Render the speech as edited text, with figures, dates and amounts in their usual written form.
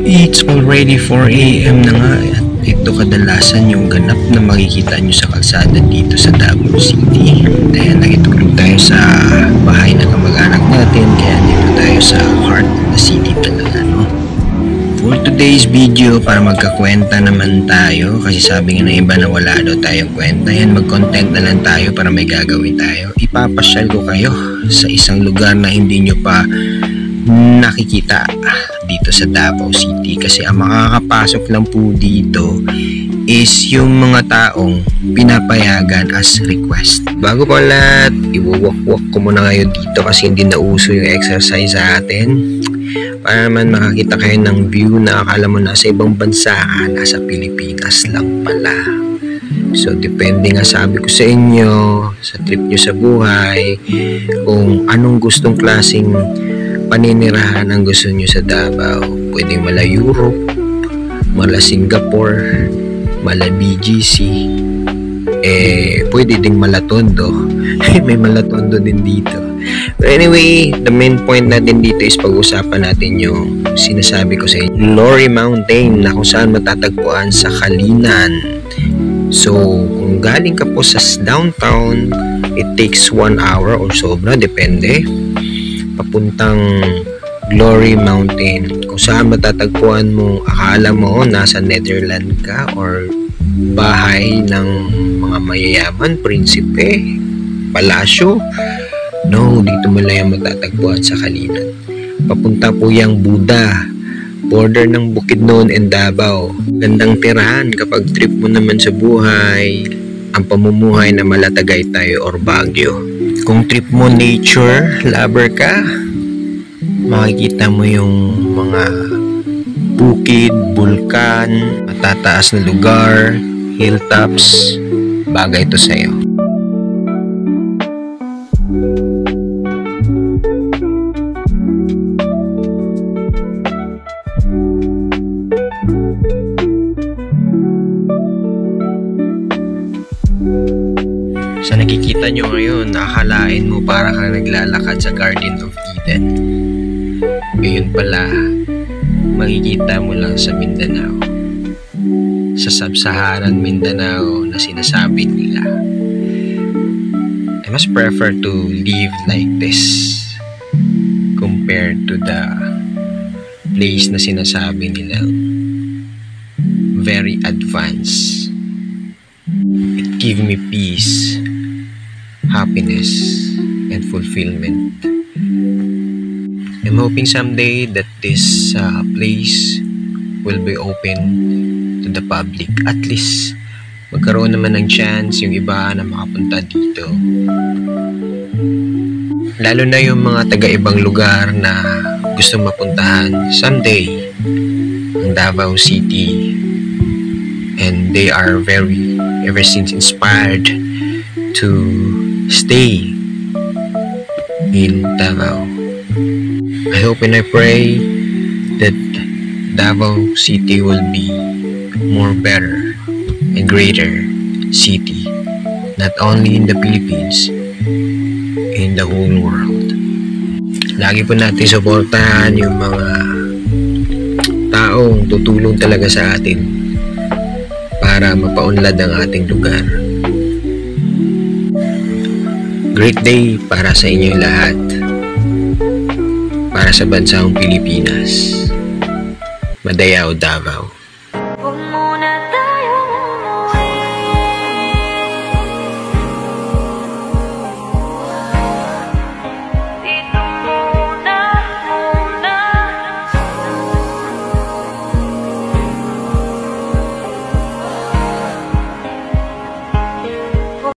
It's already 4 a.m. na nga at ito kadalasan yung ganap na makikita nyo sa kalsada dito sa Davao City. Dahil nakitulog tayo sa bahay na kamag-anak natin, kaya dito tayo sa heart of the city talaga, no? For today's video, para magkakwenta naman tayo, kasi sabi nga ng iba na wala daw tayong kwenta, yan mag-content na lang tayo para may gagawin tayo. Ipapasyal ko kayo sa isang lugar na hindi nyo pa nakikita dito sa Davao City, kasi ang makakapasok lang po dito is yung mga taong pinapayagan as request. Bago pa lahat, iwawak-wak ko muna kayo dito kasi hindi na uso yung exercise sa atin, para naman makakita kayo ng view na akala mo nasa ibang bansa, nasa Pilipinas lang pala. So depende nga, sabi ko sa inyo, sa trip nyo sa buhay, kung anong gustong klaseng paninirahan ang gusto nyo sa Davao. Pwedeng mala Europe, mala Singapore, mala BGC, pwede ding mala Tondo. May mala Tondo din dito. But anyway, the main point natin dito is pag-usapan natin yung sinasabi ko sa inyo, Lori Mountain, na kung saan matatagpuan sa Kalinan. So kung galing ka po sa downtown, it takes 1 hour or sobra, depende, papuntang Glory Mountain, kung saan matatagpuan mo, akala mo nasa Netherlands ka or bahay ng mga mayayaman, prinsipe, palasyo. No, dito mo lang yung matatagpuan sa Kalinan. Papunta po yung Buda, border ng Bukidnon and Davao. Gandang tirahan kapag trip mo naman sa buhay ang pamumuhay na malatagay tayo or Baguio. Kung trip mo nature lover ka, makikita mo yung mga bukid, bulkan, matataas na lugar, hilltops, bagay ito sa'yo. Sa nakikita nyo ngayon, nakakalain mo para kang naglalakad sa Garden of Eden. Ngayon pala, makikita mo lang sa Mindanao, sa Sub-Saharan Mindanao na sinasabi nila. I must prefer to live like this compared to the place na sinasabi nila very advanced. It gives me peace, happiness, and fulfillment. I'm hoping someday that this place will be open to the public. At least magkaroon naman ng chance yung iba na makapunta dito. Lalo na yung mga taga-ibang lugar na gustong mapuntahan someday ang Davao City. And they are ever since inspired to stay in Davao. I hope and I pray that Davao City will be more better and greater city, not only in the Philippines, in the whole world. Lagi po natin suportahan yung mga taong tutulong talaga sa atin para mapaunlad ang ating lugar. Great day para sa inyong lahat, para sa bansang Pilipinas. Madayao, Davao.